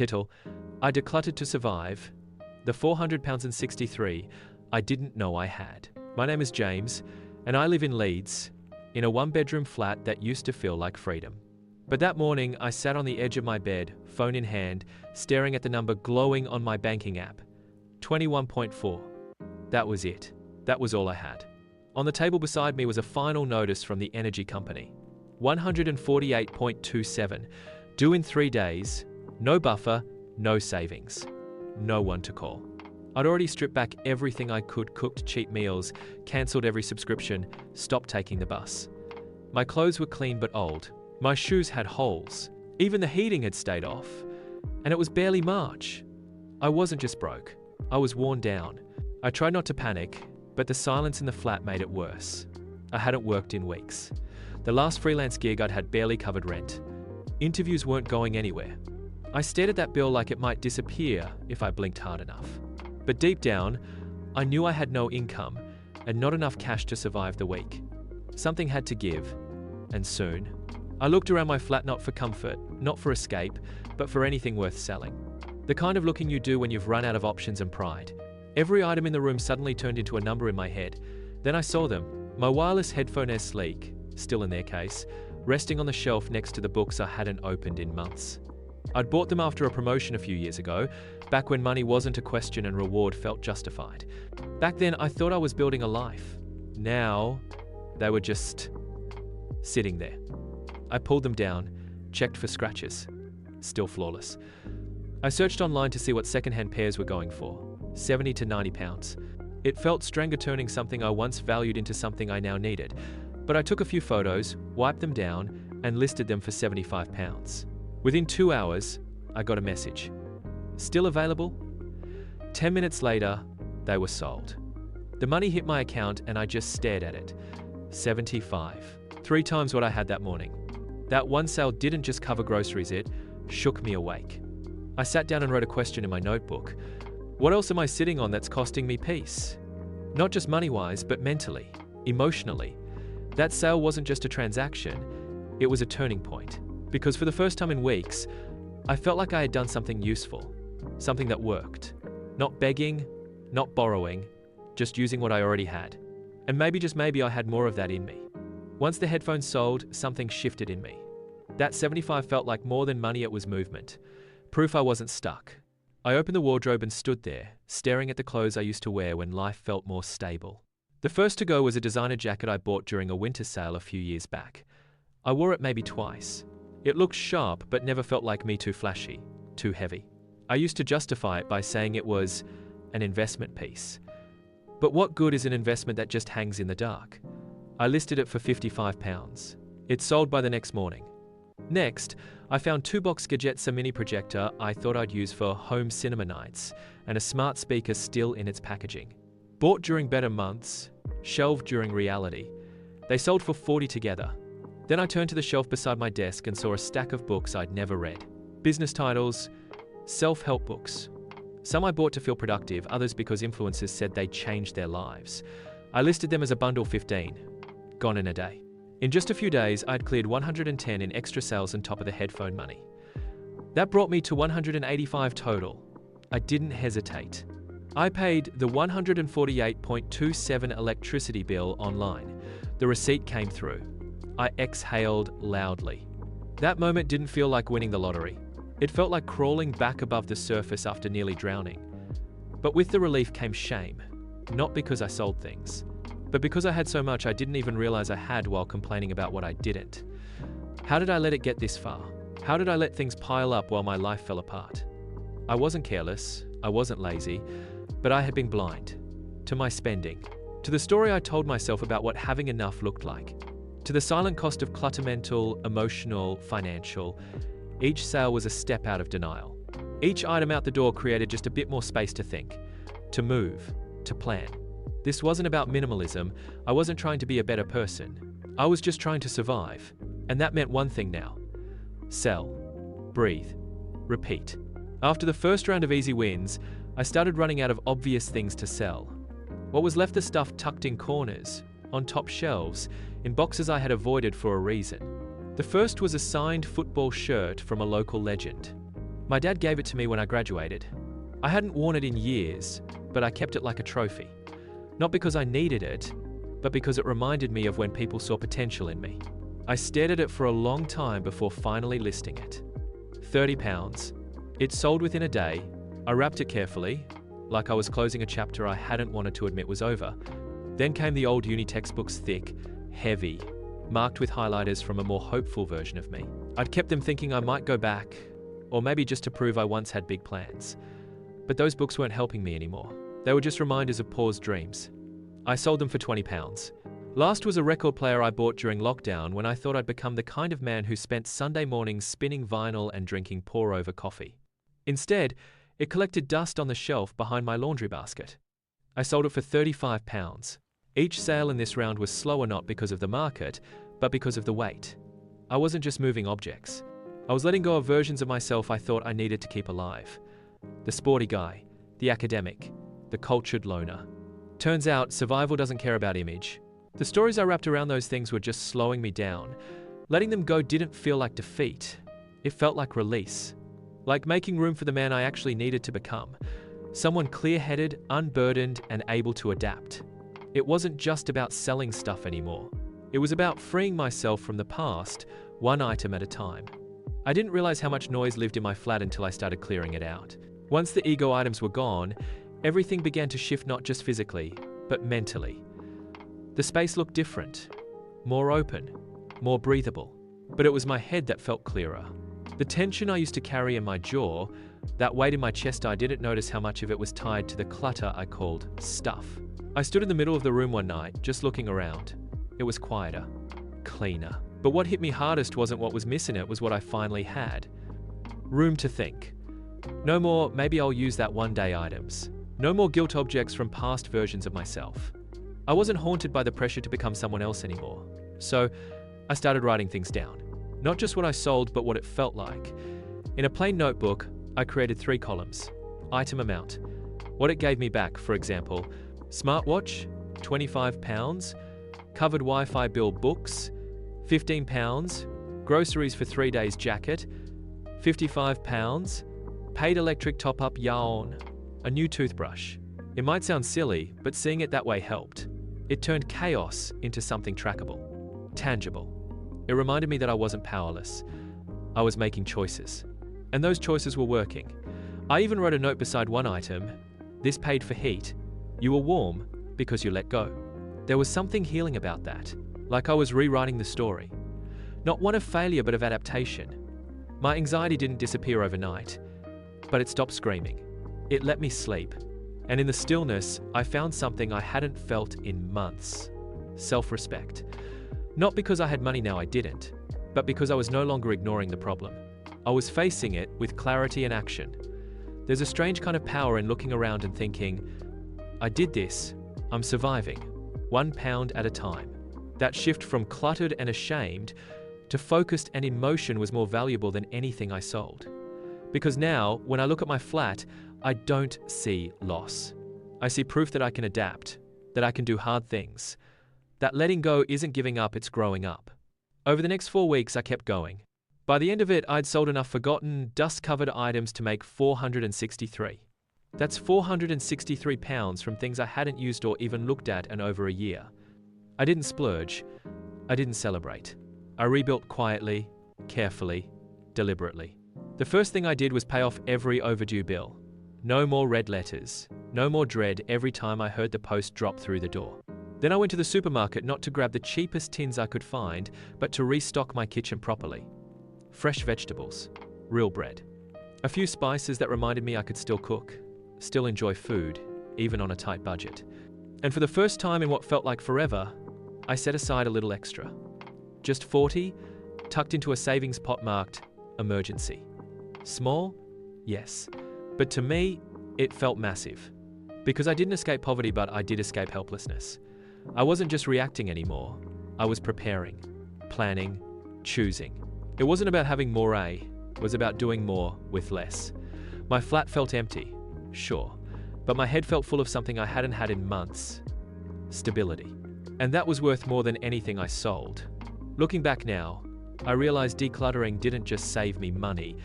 Title: I decluttered to survive. The 400 pounds and 63 I didn't know I had. My name is James, and I live in Leeds, in a one-bedroom flat that used to feel like freedom. But that morning, I sat on the edge of my bed, phone in hand, staring at the number glowing on my banking app. 21.4. That was it. That was all I had. On the table beside me was a final notice from the energy company. 148.27. Due in 3 days. No buffer, no savings. No one to call. I'd already stripped back everything I could, cooked cheap meals, cancelled every subscription, stopped taking the bus. My clothes were clean but old. My shoes had holes. Even the heating had stayed off. And it was barely March. I wasn't just broke. I was worn down. I tried not to panic, but the silence in the flat made it worse. I hadn't worked in weeks. The last freelance gig I'd had barely covered rent. Interviews weren't going anywhere. I stared at that bill like it might disappear if I blinked hard enough. But deep down, I knew I had no income and not enough cash to survive the week. Something had to give, and soon. I looked around my flat not for comfort, not for escape, but for anything worth selling. The kind of looking you do when you've run out of options and pride. Every item in the room suddenly turned into a number in my head. Then I saw them. My wireless headphones sleek, still in their case, resting on the shelf next to the books I hadn't opened in months. I'd bought them after a promotion a few years ago, back when money wasn't a question and reward felt justified. Back then, I thought I was building a life. Now, they were just sitting there. I pulled them down, checked for scratches. Still flawless. I searched online to see what secondhand pairs were going for. 70 to 90 pounds. It felt strange turning something I once valued into something I now needed. But I took a few photos, wiped them down, and listed them for 75 pounds. Within 2 hours, I got a message. Still available? 10 minutes later, they were sold. The money hit my account and I just stared at it. 75. 3 times what I had that morning. That one sale didn't just cover groceries, it shook me awake. I sat down and wrote a question in my notebook. What else am I sitting on that's costing me peace? Not just money-wise, but mentally, emotionally. That sale wasn't just a transaction, it was a turning point. Because for the first time in weeks, I felt like I had done something useful, something that worked. Not begging, not borrowing, just using what I already had. And maybe, just maybe, I had more of that in me. Once the headphones sold, something shifted in me. That 75 felt like more than money, it was movement. Proof I wasn't stuck. I opened the wardrobe and stood there, staring at the clothes I used to wear when life felt more stable. The first to go was a designer jacket I bought during a winter sale a few years back. I wore it maybe twice. It looked sharp, but never felt like me, too flashy, too heavy. I used to justify it by saying it was an investment piece. But what good is an investment that just hangs in the dark? I listed it for 55 pounds. It sold by the next morning. Next, I found 2-box gadgets, a mini projector I thought I'd use for home cinema nights, and a smart speaker still in its packaging. Bought during better months, shelved during reality. They sold for 40 together. Then I turned to the shelf beside my desk and saw a stack of books I'd never read. Business titles, self-help books. Some I bought to feel productive, others because influencers said they'd changed their lives. I listed them as a bundle 15. Gone in a day. In just a few days, I'd cleared 110 in extra sales on top of the headphone money. That brought me to 185 total. I didn't hesitate. I paid the 148.27 electricity bill online. The receipt came through. I exhaled loudly. That moment didn't feel like winning the lottery. It felt like crawling back above the surface after nearly drowning. But with the relief came shame. Not because I sold things, but because I had so much I didn't even realize I had while complaining about what I didn't. How did I let it get this far? How did I let things pile up while my life fell apart? I wasn't careless, I wasn't lazy, but I had been blind. To my spending. To the story I told myself about what having enough looked like. To the silent cost of clutter, mental, emotional, financial. Each sale was a step out of denial. Each item out the door created just a bit more space to think, to move, to plan. This wasn't about minimalism. I wasn't trying to be a better person. I was just trying to survive. And that meant one thing now. Sell. Breathe. Repeat. After the first round of easy wins, I started running out of obvious things to sell. What was left, the stuff tucked in corners, on top shelves, in boxes I had avoided for a reason. The first was a signed football shirt from a local legend. My dad gave it to me when I graduated. I hadn't worn it in years, but I kept it like a trophy. Not because I needed it, but because it reminded me of when people saw potential in me. I stared at it for a long time before finally listing it. £30. It sold within a day. I wrapped it carefully, like I was closing a chapter I hadn't wanted to admit was over. Then came the old uni textbooks, thick, heavy, marked with highlighters from a more hopeful version of me. I'd kept them thinking I might go back, or maybe just to prove I once had big plans. But those books weren't helping me anymore. They were just reminders of paused dreams. I sold them for £20. Last was a record player I bought during lockdown when I thought I'd become the kind of man who spent Sunday mornings spinning vinyl and drinking pour-over coffee. Instead, it collected dust on the shelf behind my laundry basket. I sold it for £35. Each sale in this round was slower not because of the market, but because of the weight. I wasn't just moving objects. I was letting go of versions of myself I thought I needed to keep alive. The sporty guy, the academic, the cultured loner. Turns out, survival doesn't care about image. The stories I wrapped around those things were just slowing me down. Letting them go didn't feel like defeat. It felt like release. Like making room for the man I actually needed to become. Someone clear-headed, unburdened, and able to adapt. It wasn't just about selling stuff anymore. It was about freeing myself from the past, one item at a time. I didn't realize how much noise lived in my flat until I started clearing it out. Once the ego items were gone, everything began to shift not just physically, but mentally. The space looked different, more open, more breathable. But it was my head that felt clearer. The tension I used to carry in my jaw, that weight in my chest, I didn't notice how much of it was tied to the clutter I called stuff. I stood in the middle of the room one night, just looking around. It was quieter, cleaner. But what hit me hardest wasn't what was missing, it was what I finally had. Room to think. No more, maybe I'll use that one day items. No more guilt objects from past versions of myself. I wasn't haunted by the pressure to become someone else anymore. So I started writing things down. Not just what I sold, but what it felt like. In a plain notebook, I created 3 columns. Item amount. What it gave me back, for example, smartwatch, £25, covered Wi-Fi bill books, £15, groceries for 3 days jacket, £55, paid electric top-up yawn, a new toothbrush. It might sound silly, but seeing it that way helped. It turned chaos into something trackable, tangible. It reminded me that I wasn't powerless. I was making choices. And those choices were working. I even wrote a note beside one item. This paid for heat. You were warm because you let go. There was something healing about that, like I was rewriting the story. Not one of failure, but of adaptation. My anxiety didn't disappear overnight, but it stopped screaming. It let me sleep. And in the stillness, I found something I hadn't felt in months. Self-respect. Not because I had money now, I didn't, but because I was no longer ignoring the problem. I was facing it with clarity and action. There's a strange kind of power in looking around and thinking, I did this, I'm surviving, £1 at a time. That shift from cluttered and ashamed to focused and in motion was more valuable than anything I sold. Because now, when I look at my flat, I don't see loss. I see proof that I can adapt, that I can do hard things, that letting go isn't giving up, it's growing up. Over the next 4 weeks, I kept going. By the end of it, I'd sold enough forgotten, dust-covered items to make $463. That's £463 from things I hadn't used or even looked at in over a year. I didn't splurge. I didn't celebrate. I rebuilt quietly, carefully, deliberately. The first thing I did was pay off every overdue bill. No more red letters. No more dread every time I heard the post drop through the door. Then I went to the supermarket not to grab the cheapest tins I could find, but to restock my kitchen properly. Fresh vegetables, real bread. A few spices that reminded me I could still cook, still enjoy food, even on a tight budget. And for the first time in what felt like forever, I set aside a little extra. Just 40, tucked into a savings pot marked emergency. Small? Yes. But to me, it felt massive. Because I didn't escape poverty, but I did escape helplessness. I wasn't just reacting anymore. I was preparing, planning, choosing. It wasn't about having more, it was about doing more with less. My flat felt empty, sure, but my head felt full of something I hadn't had in months. Stability. And that was worth more than anything I sold. Looking back now, I realized decluttering didn't just save me money,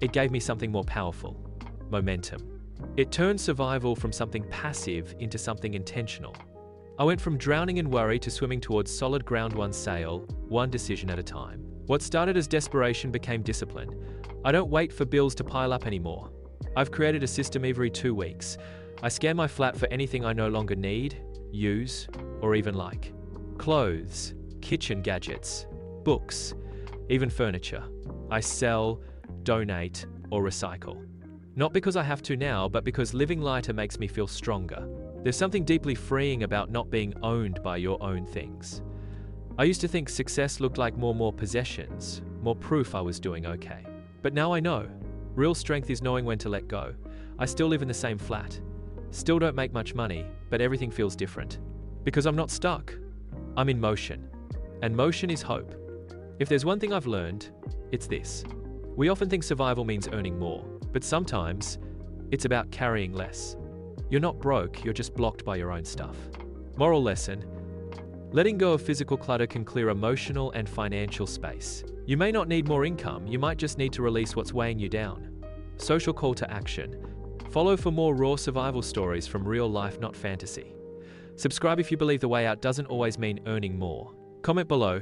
It gave me something more powerful: momentum. It turned survival from something passive into something intentional. I went from drowning in worry to swimming towards solid ground, one sail, one decision at a time. What started as desperation became discipline. I don't wait for bills to pile up anymore. I've created a system every 2 weeks. I scan my flat for anything I no longer need, use, or even like. Clothes, kitchen gadgets, books, even furniture. I sell, donate, or recycle. Not because I have to now, but because living lighter makes me feel stronger. There's something deeply freeing about not being owned by your own things. I used to think success looked like more possessions, more proof I was doing okay. But now I know. Real strength is knowing when to let go. I still live in the same flat. Still don't make much money, but everything feels different. Because I'm not stuck. I'm in motion. And motion is hope. If there's one thing I've learned, it's this. We often think survival means earning more, but sometimes it's about carrying less. You're not broke, you're just blocked by your own stuff. Moral lesson: letting go of physical clutter can clear emotional and financial space. You may not need more income, you might just need to release what's weighing you down. Social call to action. Follow for more raw survival stories from real life, not fantasy. Subscribe if you believe the way out doesn't always mean earning more. Comment below,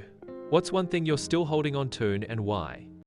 what's one thing you're still holding on to and why?